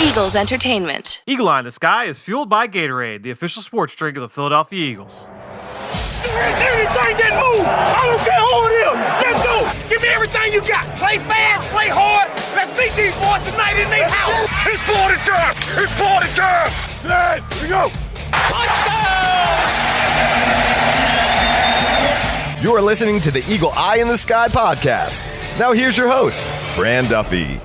Eagles Entertainment. Eagle Eye in the Sky is fueled by Gatorade, the official sports drink of the Philadelphia Eagles. Anything that moves, I don't care who it is. Let's go. Give me everything you got. Play fast, play hard. Let's beat these boys tonight in their house. It's party time. It's party time. There we go. Touchdown! You're listening to the Eagle Eye in the Sky podcast. Now here's your host, Fran Duffy.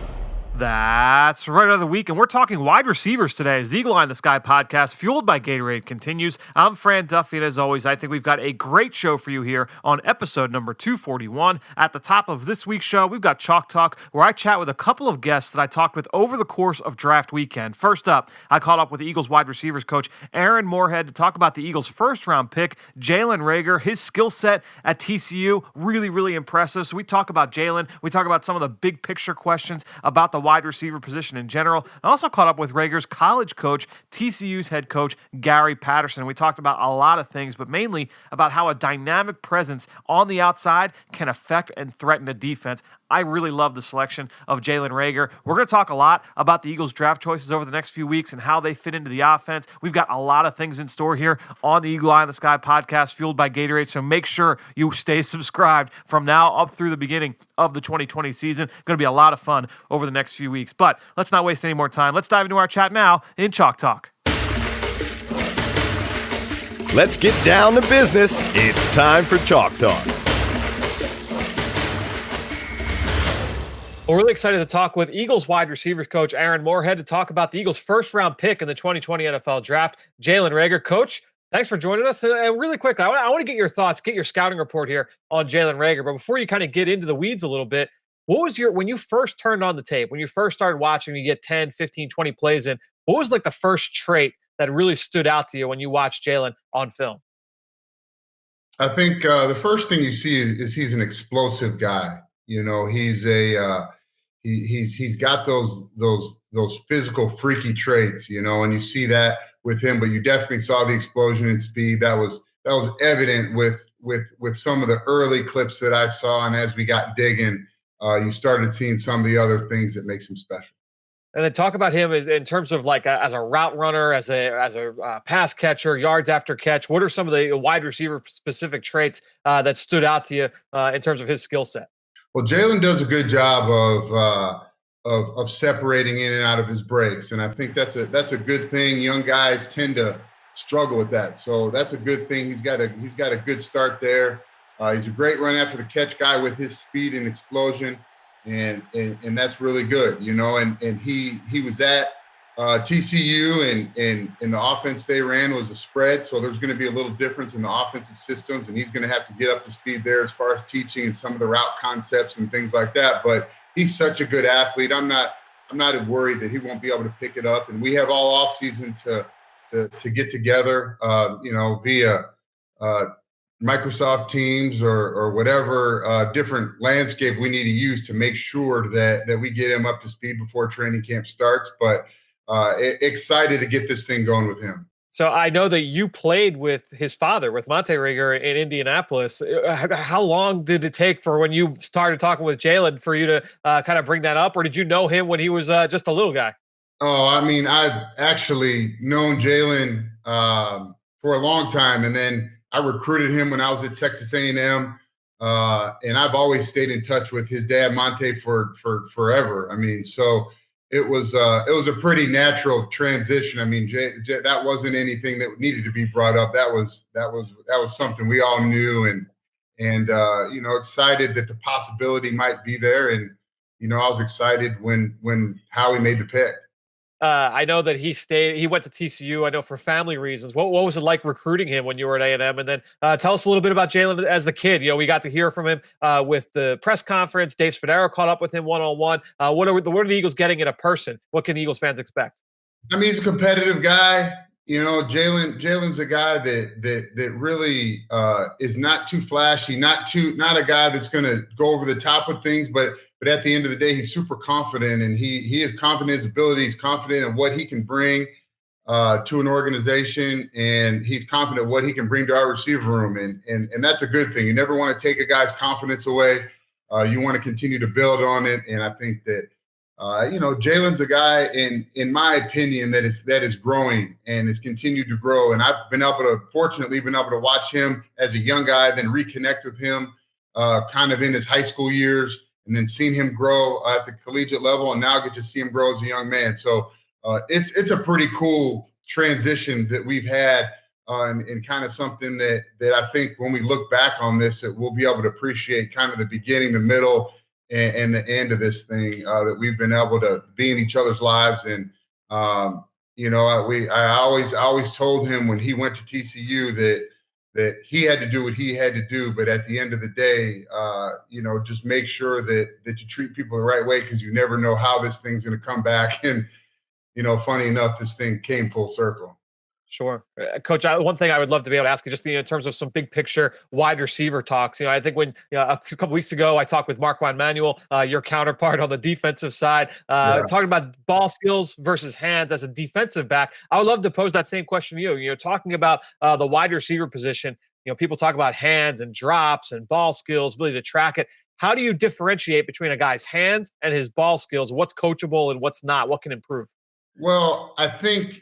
That's right, of the week, and we're talking wide receivers today as the Eagle Eye in the Sky podcast, fueled by Gatorade, continues. I'm Fran Duffy, and as always, I think we've got a great show for you here on episode number 241. At the top of this week's show, we've got Chalk Talk, where I chat with a couple of guests that I talked with over the course of draft weekend. First up, I caught up with the Eagles wide receivers coach Aaron Morehead to talk about the Eagles' first-round pick, Jalen Reagor. His skill set at TCU, really impressive. So we talk about Jalen. We talk about some of the big-picture questions about the wide receiver position in general. I also caught up with Reagor's college coach, TCU's head coach, Gary Patterson. We talked about a lot of things, but mainly about how a dynamic presence on the outside can affect and threaten a defense. I really love the selection of Jalen Reagor. We're going to talk a lot about the Eagles' draft choices over the next few weeks and how they fit into the offense. We've got a lot of things in store here on the Eagle Eye in the Sky podcast, fueled by Gatorade, so make sure you stay subscribed from now up through the beginning of the 2020 season. Going to be a lot of fun over the next few weeks. But let's not waste any more time. Let's dive into our chat now in Chalk Talk. Let's get down to business. It's time for Chalk Talk. We're really excited to talk with Eagles wide receivers coach Aaron Morehead to talk about the Eagles' first-round pick in the 2020 NFL Draft, Jalen Reagor. Coach, thanks for joining us. And really quick, I want to get your thoughts, get your scouting report here on Jalen Reagor. But before you kind of get into the weeds a little bit, what was when you first turned on the tape, when you first started watching, you get 10, 15, 20 plays in, what was like the first trait that really stood out to you when you watched Jalen on film? I think the first thing you see is he's an explosive guy. You know, he's he's got those physical freaky traits, you know, and you see that with him. But you definitely saw the explosion in speed. That was evident with some of the early clips that I saw, and as we got digging, you started seeing some of the other things that makes him special. And then talk about him in terms of like as a route runner, as a pass catcher, yards after catch. What are some of the wide receiver specific traits that stood out to you in terms of his skill set? Well, Jalen does a good job of separating in and out of his breaks, and I think that's a good thing. Young guys tend to struggle with that, so that's a good thing. He's got a good start there. He's a great run after the catch guy with his speed and explosion, and that's really good, you know. And he was at TCU, and the offense they ran was a spread, so there's going to be a little difference in the offensive systems, and he's going to have to get up to speed there as far as teaching and some of the route concepts and things like that. But he's such a good athlete. I'm not worried that he won't be able to pick it up, and we have all off season to get together, you know, via Microsoft Teams or whatever different landscape we need to use to make sure that we get him up to speed before training camp starts. But excited to get this thing going with him. So I know that you played with his father, with Monte Reagor in Indianapolis. How long did it take for when you started talking with Jalen for you to kind of bring that up? Or did you know him when he was just a little guy? Oh, I mean, I've actually known Jalen for a long time. And then I recruited him when I was at Texas A&M. And I've always stayed in touch with his dad, Monte, for forever. I mean, so it was a pretty natural transition. I mean, that wasn't anything that needed to be brought up. That was something we all knew, and you know, excited that the possibility might be there. And you know, I was excited when Howie made the pick. I know that he went to TCU, I know, for family reasons. What was it like recruiting him when you were at A&M? And then tell us a little bit about Jalen as the kid. You know, we got to hear from him with the press conference. Dave Spadaro caught up with him one-on-one. What are the Eagles getting in a person? What can Eagles fans expect? I mean, he's a competitive guy. You know, Jalen's a guy that really is not too flashy, not a guy that's going to go over the top with things, but at the end of the day, he's super confident, and he is confident in his ability. He's confident in what he can bring to an organization, and he's confident what he can bring to our receiver room, and that's a good thing. You never want to take a guy's confidence away. You want to continue to build on it, and I think that Jalen's a guy in my opinion that is growing and has continued to grow. And I've fortunately been able to watch him as a young guy, then reconnect with him kind of in his high school years, and then seen him grow at the collegiate level, and now get to see him grow as a young man. So it's a pretty cool transition that we've had, and kind of something that I think when we look back on this, that we'll be able to appreciate kind of the beginning, the middle, and the end of this thing, that we've been able to be in each other's lives. And I always told him when he went to TCU that he had to do what he had to do, but at the end of the day, just make sure that you treat people the right way, because you never know how this thing's going to come back. And funny enough, this thing came full circle. Sure. Coach, one thing I would love to be able to ask you, just in terms of some big picture wide receiver talks. I think when a couple weeks ago, I talked with Marquand Manuel, your counterpart on the defensive side, talking about ball skills versus hands as a defensive back. I would love to pose that same question to you. You're talking about the wide receiver position. People talk about hands and drops and ball skills, ability to track it. How do you differentiate between a guy's hands and his ball skills? What's coachable and what's not? What can improve? Well, I think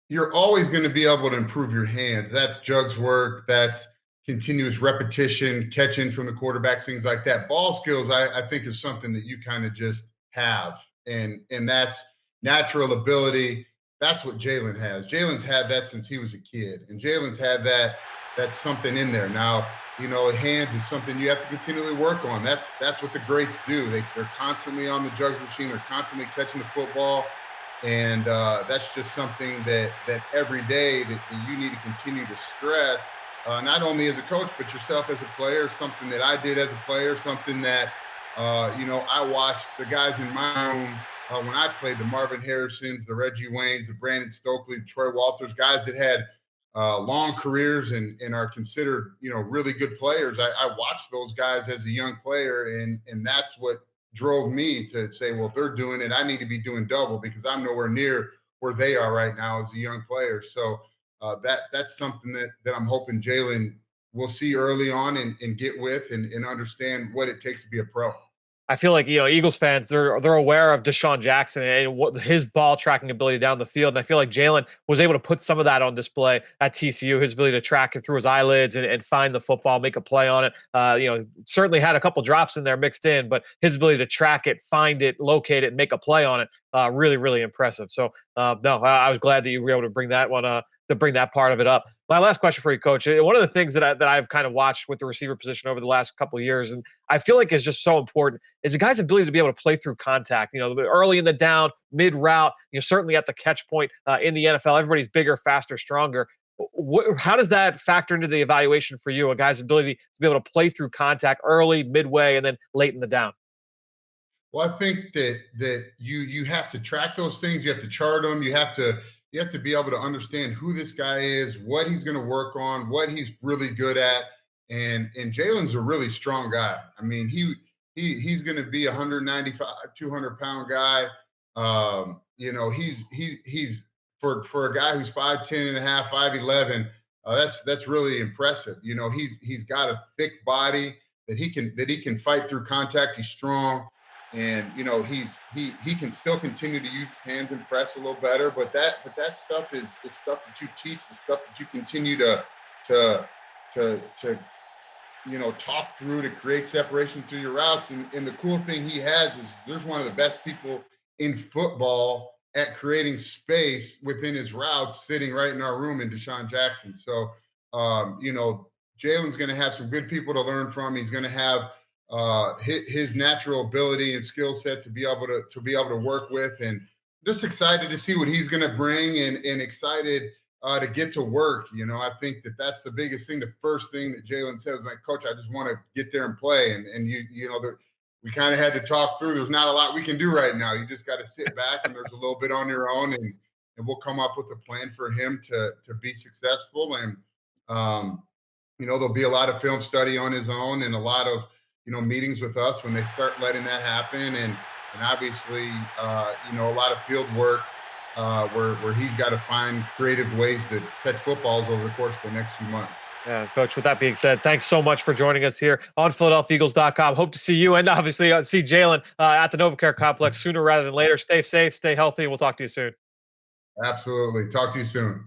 you're always going to be able to improve your hands. That's jugs work. That's continuous repetition, catching from the quarterbacks, things like that. Ball skills, I think, is something that you kind of just have. And that's natural ability. That's what Jalen has. Jalen's had that since he was a kid. And Jalen's had that. That's something in there. Now, hands is something you have to continually work on. That's what the greats do. They're constantly on the jugs machine. They're constantly catching the football. And that's just something that every day that you need to continue to stress, not only as a coach, but yourself as a player. Something that I did as a player, something that, I watched the guys in my room when I played, the Marvin Harrisons, the Reggie Waynes, the Brandon Stokely, the Troy Walters, guys that had long careers and are considered, really good players. I watched those guys as a young player, and that's what drove me to say, well, if they're doing it, I need to be doing double, because I'm nowhere near where they are right now as a young player. So that's something that I'm hoping Jalen will see early on and get with and understand what it takes to be a pro. I feel like, Eagles fans, they're aware of Deshaun Jackson and what his ball tracking ability down the field. And I feel like Jalen was able to put some of that on display at TCU, his ability to track it through his eyelids and find the football, make a play on it. Certainly had a couple drops in there mixed in, but his ability to track it, find it, locate it, make a play on it, really, really impressive. So, I was glad that you were able to bring that one to bring that part of it up. My last question for you, Coach. One of the things that I've kind of watched with the receiver position over the last couple of years, and I feel like is just so important, is a guy's ability to be able to play through contact. Early in the down, mid route, certainly at the catch point in the NFL, everybody's bigger, faster, stronger. How does that factor into the evaluation for you? A guy's ability to be able to play through contact early, midway, and then late in the down. Well, I think that you have to track those things. You have to chart them. You have to be able to understand who this guy is, what he's going to work on, what he's really good at. And Jalen's a really strong guy. I mean, he's going to be 195, 200-pound guy. He's for a guy who's 5'10 and a half, 5'11. That's really impressive. He's got a thick body that he can fight through contact. He's strong. And he can still continue to use his hands and press a little better, but that stuff is stuff that you teach, the stuff that you continue to talk through to create separation through your routes. And the cool thing he has is there's one of the best people in football at creating space within his routes, sitting right in our room in Deshaun Jackson. So Jalen's going to have some good people to learn from. He's going to have his natural ability and skill set to be able to work with, and just excited to see what he's going to bring, and excited to get to work. I think that's the biggest thing. The first thing that Jalen said was like, Coach, I just want to get there and play. And we kind of had to talk through. There's not a lot we can do right now. You just got to sit back, and there's a little bit on your own, and we'll come up with a plan for him to be successful. And there'll be a lot of film study on his own, and a lot of meetings with us when they start letting that happen, and obviously a lot of field work where he's got to find creative ways to catch footballs over the course of the next few months. Yeah, Coach, with that being said, thanks so much for joining us here on PhiladelphiaEagles.com. Hope to see you and obviously see Jalen at the NovaCare Complex sooner rather than later. Stay safe, stay healthy, and we'll talk to you soon. Absolutely. Talk to you soon.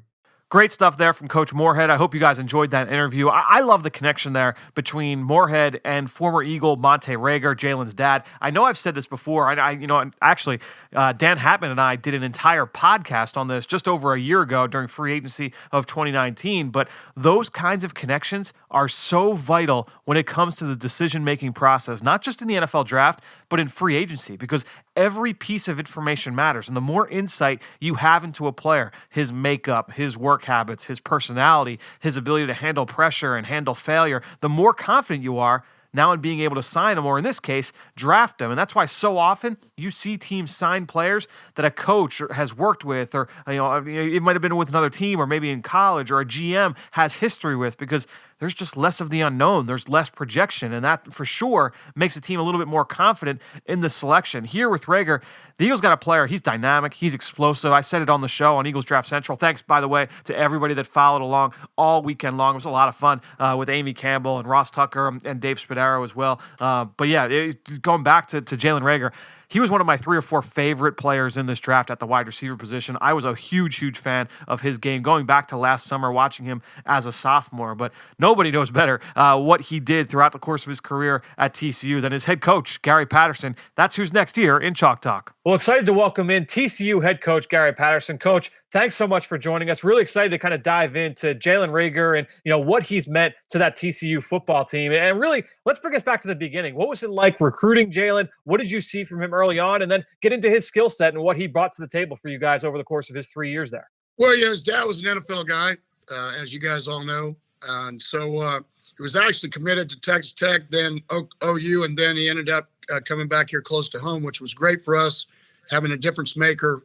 Great stuff there from Coach Morehead. I hope you guys enjoyed that interview. I love the connection there between Morehead and former Eagle Monte Reagor, Jalen's dad. I know I've said this before. Actually, Dan Hatman and I did an entire podcast on this just over a year ago during free agency of 2019. But those kinds of connections are so vital when it comes to the decision-making process, not just in the NFL draft, but in free agency, because every piece of information matters. And the more insight you have into a player, his makeup, his work habits, his personality, his ability to handle pressure and handle failure, the more confident you are now in being able to sign them, or in this case, draft them. And that's why so often you see teams sign players that a coach has worked with, or it might have been with another team, or maybe in college, or a GM has history with, because there's just less of the unknown. There's less projection, and that for sure makes the team a little bit more confident in the selection. Here with Reagor, the Eagles got a player. He's dynamic. He's explosive. I said it on the show on Eagles Draft Central. Thanks, by the way, to everybody that followed along all weekend long. It was a lot of fun with Amy Campbell and Ross Tucker and Dave Spadaro as well. But yeah, going back to Jalen Reagor, he was one of my 3 or 4 favorite players in this draft at the wide receiver position. I was a huge, huge fan of his game going back to last summer, watching him as a sophomore. But nobody knows better what he did throughout the course of his career at TCU than his head coach, Gary Patterson. That's who's next here in Chalk Talk. Well, excited to welcome in TCU head coach Gary Patterson. Coach, thanks so much for joining us. Really excited to kind of dive into Jalen Reagor and what he's meant to that TCU football team. And really, let's bring us back to the beginning. What was it like recruiting Jalen? What did you see from him early on? And then get into his skill set and what he brought to the table for you guys over the course of his 3 years there. Well, his dad was an NFL guy, as you guys all know. And so he was actually committed to Texas Tech, then OU, and then he ended up coming back here close to home, which was great for us, having a difference maker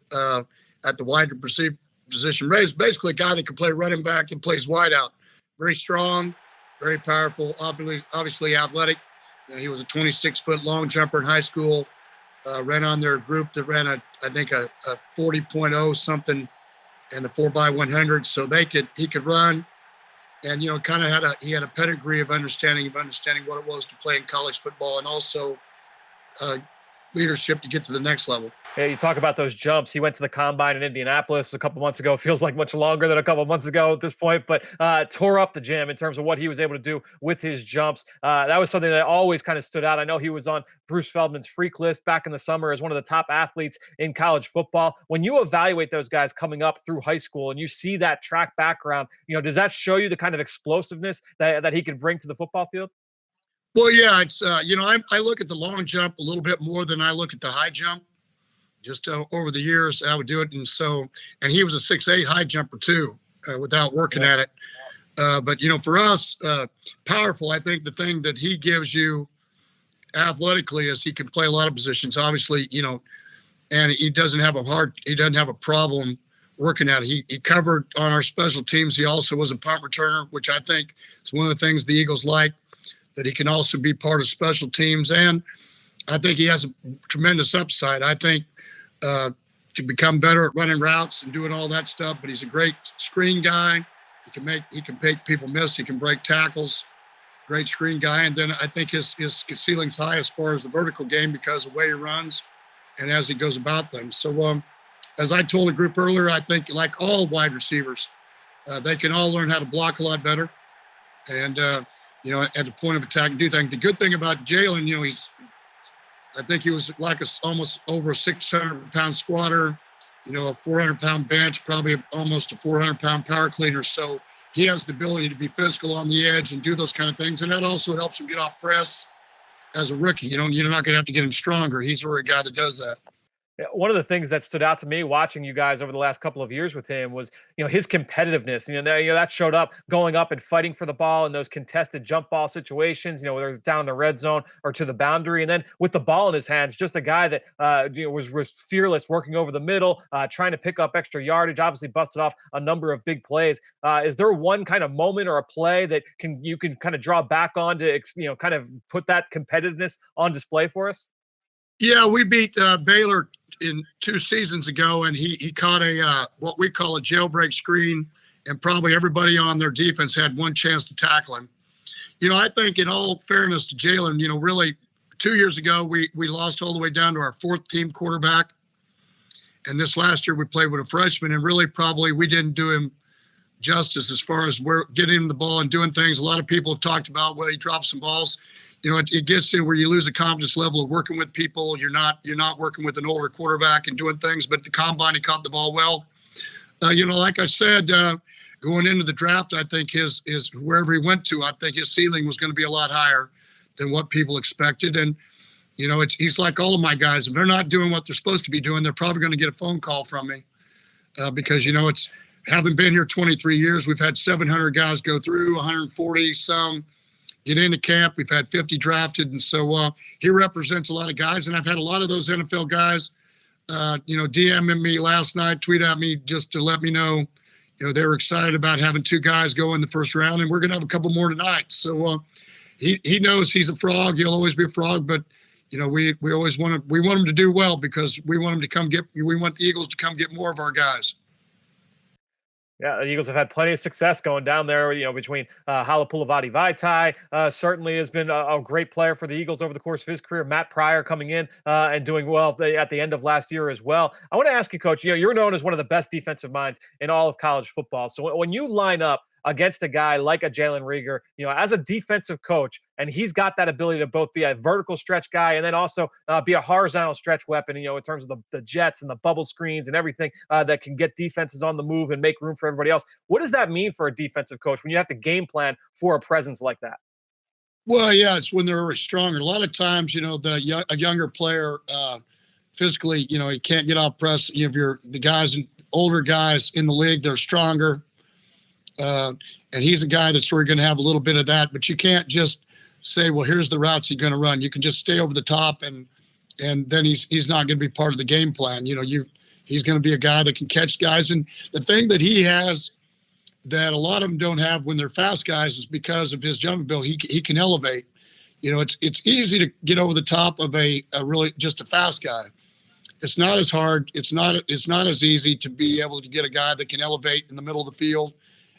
at the wide receiver position. Ray's basically a guy that can play running back and plays wide out. Very strong, very powerful, obviously athletic. He was a 26-foot long jumper in high school. Ran on their group that ran a 40.0 something in the 4x100, so he could run, and kind of he had a pedigree of understanding what it was to play in college football, and also leadership to get to the next level. Yeah, you talk about those jumps. He went to the combine in Indianapolis a couple months ago. Feels like much longer than a couple months ago at this point, but tore up the gym in terms of what he was able to do with his jumps. That was something that always kind of stood out. I know he was on Bruce Feldman's freak list back in the summer as one of the top athletes in college football. When you evaluate those guys coming up through high school and you see that track background, does that show you the kind of explosiveness that he could bring to the football field? Well, yeah, it's I look at the long jump a little bit more than I look at the high jump. Just over the years, I would do it, and he was a 6'8" high jumper too, without working at it. But for us, powerful. I think the thing that he gives you athletically is he can play a lot of positions. Obviously, and he doesn't have a problem working at it. He covered on our special teams. He also was a punt returner, which I think is one of the things the Eagles like, that he can also be part of special teams. And I think he has a tremendous upside. I think to become better at running routes and doing all that stuff, but he's a great screen guy. He can make people miss. He can break tackles. Great screen guy. And then I think his ceiling's high as far as the vertical game because of the way he runs and as he goes about things. So as I told the group earlier, I think like all wide receivers, they can all learn how to block a lot better. And, at the point of attack and do things. The good thing about Jalen, I think he was like almost over a 600-pound squatter, a 400-pound bench, probably almost a 400-pound power cleaner. So he has the ability to be physical on the edge and do those kind of things. And that also helps him get off press as a rookie. You're not going to have to get him stronger. He's already a guy that does that. One of the things that stood out to me watching you guys over the last couple of years with him was, his competitiveness. That showed up going up and fighting for the ball in those contested jump ball situations, whether it's down the red zone or to the boundary. And then with the ball in his hands, just a guy that was fearless, working over the middle, trying to pick up extra yardage, obviously busted off a number of big plays. Is there one kind of moment or a play that you can kind of draw back on to, kind of put that competitiveness on display for us? Yeah, we beat Baylor in 2 seasons ago, and he caught a what we call a jailbreak screen and probably everybody on their defense had one chance to tackle him. I think in all fairness to Jalen, really 2 years ago, we lost all the way down to our fourth team quarterback. And this last year we played with a freshman, and really probably we didn't do him justice as far as getting him the ball and doing things. A lot of people have talked about, he dropped some balls. It gets to where you lose a confidence level of working with people. You're not working with an older quarterback and doing things, but the combine, he caught the ball well. Like I said, going into the draft, I think his wherever he went to, I think his ceiling was going to be a lot higher than what people expected. And, he's like all of my guys. If they're not doing what they're supposed to be doing, they're probably going to get a phone call from me because, it's having been here 23 years, we've had 700 guys go through, 140 some get into camp. We've had 50 drafted. And so he represents a lot of guys. And I've had a lot of those NFL guys, DMing me last night, tweet at me just to let me know, they were excited about having 2 guys go in the first round. And we're going to have a couple more tonight. So he knows he's a frog. He'll always be a frog. But, we always want him to do well because we want the Eagles to come get more of our guys. Yeah, the Eagles have had plenty of success going down there, between Halapoulivaati Vaitai certainly has been a great player for the Eagles over the course of his career. Matt Pryor coming in and doing well at the end of last year as well. I want to ask you, Coach, you're known as one of the best defensive minds in all of college football. So when you line up against a guy like a Jalen Reagor, as a defensive coach, and he's got that ability to both be a vertical stretch guy and then also be a horizontal stretch weapon, in terms of the jets and the bubble screens and everything that can get defenses on the move and make room for everybody else. What does that mean for a defensive coach when you have to game plan for a presence like that? Well, yeah, it's when they're stronger. A lot of times, a younger player physically, he can't get off press. If you're the guys, older guys in the league, they're stronger. And he's a guy that's sort of going to have a little bit of that, but you can't just say, well, here's the routes he's going to run. You can just stay over the top and then he's not going to be part of the game plan. He's going to be a guy that can catch guys. And the thing that he has that a lot of them don't have when they're fast guys is because of his jump ability. He can elevate. It's easy to get over the top of a really just a fast guy. It's not as hard. It's not as easy to be able to get a guy that can elevate in the middle of the field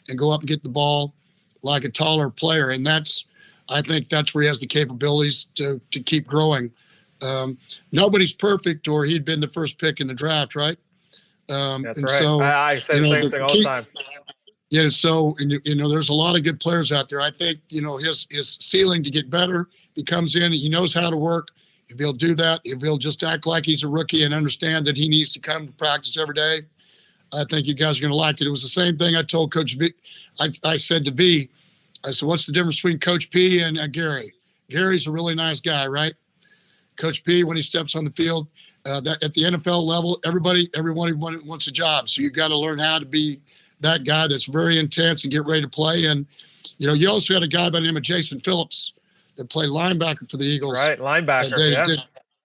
and go up and get the ball like a taller player. And I think that's where he has the capabilities to keep growing. Nobody's perfect or he'd been the first pick in the draft, right? That's right. So, I say the same thing all the time. Yeah. So, there's a lot of good players out there. I think, his ceiling to get better, he comes in, he knows how to work. If he'll do that, if he'll just act like he's a rookie and understand that he needs to come to practice every day, I think you guys are going to like it. It was the same thing I told Coach B. I said to B, I said, what's the difference between Coach P and Gary? Gary's a really nice guy, right? Coach P, when he steps on the field, that at the NFL level, everyone wants a job. So you've got to learn how to be that guy that's very intense and get ready to play. And, you also had a guy by the name of Jason Phillips that played linebacker for the Eagles. Right, linebacker.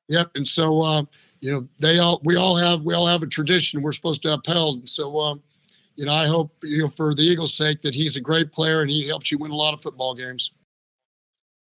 Yep. And so, we all have a tradition we're supposed to upheld. And so, I hope, for the Eagles' sake that he's a great player and he helps you win a lot of football games.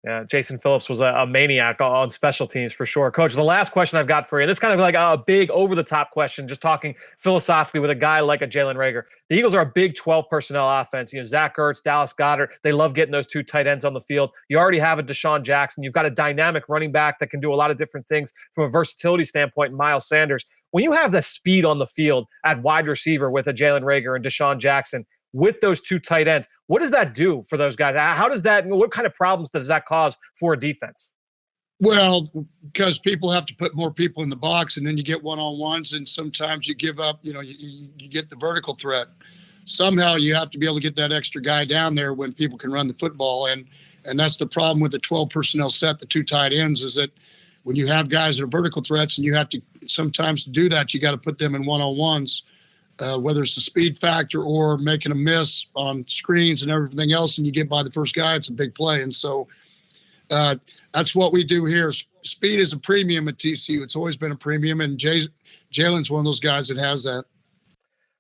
Yeah, Jason Phillips was a maniac on special teams for sure. Coach, the last question I've got for you, this is kind of like a big over-the-top question, just talking philosophically with a guy like a Jalen Reagor. The Eagles are a big 12 personnel offense. Zach Ertz, Dallas Goedert, they love getting those 2 tight ends on the field. You already have a Deshaun Jackson. You've got a dynamic running back that can do a lot of different things from a versatility standpoint, Miles Sanders. When you have the speed on the field at wide receiver with a Jalen Reagor and Deshaun Jackson, with those 2 tight ends, what does that do for those guys? What kind of problems does that cause for a defense? Well, because people have to put more people in the box and then you get one-on-ones and sometimes you give up, you get the vertical threat. Somehow you have to be able to get that extra guy down there when people can run the football. And that's the problem with the 12 personnel set, the 2 tight ends, is that when you have guys that are vertical threats and you have to sometimes to do that, you got to put them in one-on-ones. Whether it's the speed factor or making a miss on screens and everything else, and you get by the first guy, it's a big play. And so that's what we do here. Speed is a premium at TCU. It's always been a premium, and Jalen's one of those guys that has that.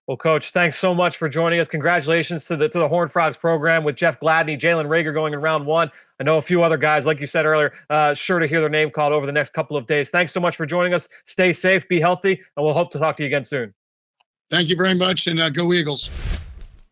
Well, Coach, thanks so much for joining us. Congratulations to the Horned Frogs program with Jeff Gladney, Jalen Reagor going in round 1. I know a few other guys, like you said earlier, sure to hear their name called over the next couple of days. Thanks so much for joining us. Stay safe, be healthy, and we'll hope to talk to you again soon. Thank you very much, and go Eagles.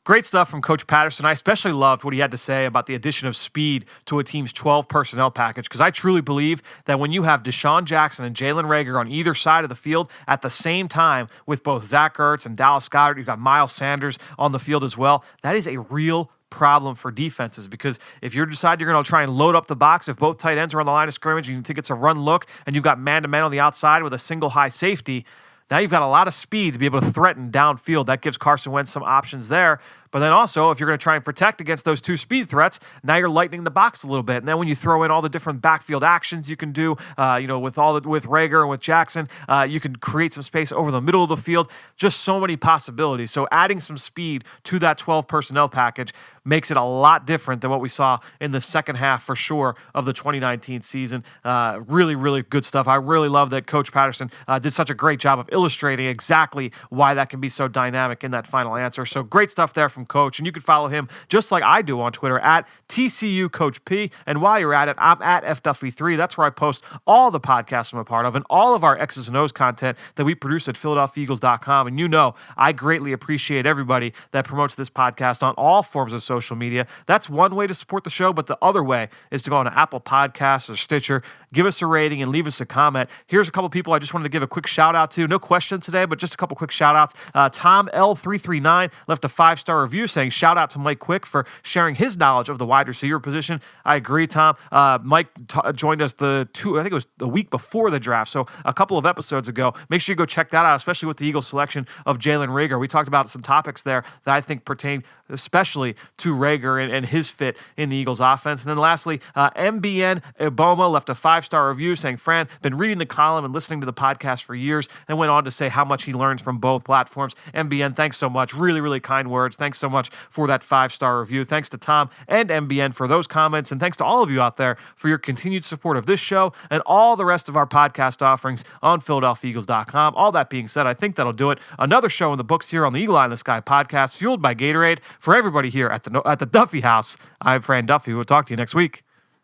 Great stuff from Coach Patterson. I especially loved what he had to say about the addition of speed to a team's 12 personnel package, because I truly believe that when you have Deshaun Jackson and Jalen Reagor on either side of the field at the same time with both Zach Ertz and Dallas Goedert, you've got Miles Sanders on the field as well, that is a real problem for defenses, because if you decide you're going to try and load up the box, if both tight ends are on the line of scrimmage and you think it's a run look and you've got man-to-man on the outside with a single high safety, now you've got a lot of speed to be able to threaten downfield. That gives Carson Wentz some options there. But then also, if you're going to try and protect against those two speed threats, now you're lightening the box a little bit. And then when you throw in all the different backfield actions you can do, with Reagor and with Jackson, you can create some space over the middle of the field. Just so many possibilities. So adding some speed to that 12 personnel package makes it a lot different than what we saw in the second half, for sure, of the 2019 season. Really, really good stuff. I really love that Coach Patterson did such a great job of illustrating exactly why that can be so dynamic in that final answer. So great stuff there from Coach. And you can follow him just like I do on Twitter at TCU Coach P. And while you're at it, I'm at FDuffy3. That's where I post all the podcasts I'm a part of and all of our X's and O's content that we produce at PhiladelphiaEagles.com. And I greatly appreciate everybody that promotes this podcast on all forms of social media. That's one way to support the show, but the other way is to go on to Apple Podcasts or Stitcher, give us a rating and leave us a comment. Here's a couple people I just wanted to give a quick shout out to. No question today, but just a couple quick shout outs. Tom L339 left a 5-star review saying shout out to Mike Quick for sharing his knowledge of the wide receiver position. I agree, Tom. Mike joined us I think it was the week before the draft, so a couple of episodes ago. Make sure you go check that out, especially with the Eagles selection of Jalen Reagor. We talked about some topics there that I think pertain especially to Reagor and his fit in the Eagles offense. And then lastly, MBN Iboma left a 5-star review saying, Fran, been reading the column and listening to the podcast for years, and went on to say how much he learns from both platforms. MBN, thanks so much. Really, really kind words. Thanks so much for that 5-star review. Thanks to Tom and MBN for those comments, and thanks to all of you out there for your continued support of this show and all the rest of our podcast offerings on PhiladelphiaEagles.com. All that being said, I think that'll do it. Another show in the books here on the Eagle Eye in the Sky podcast, fueled by Gatorade. For everybody here at the Duffy House, I'm Fran Duffy. We'll talk to you next week.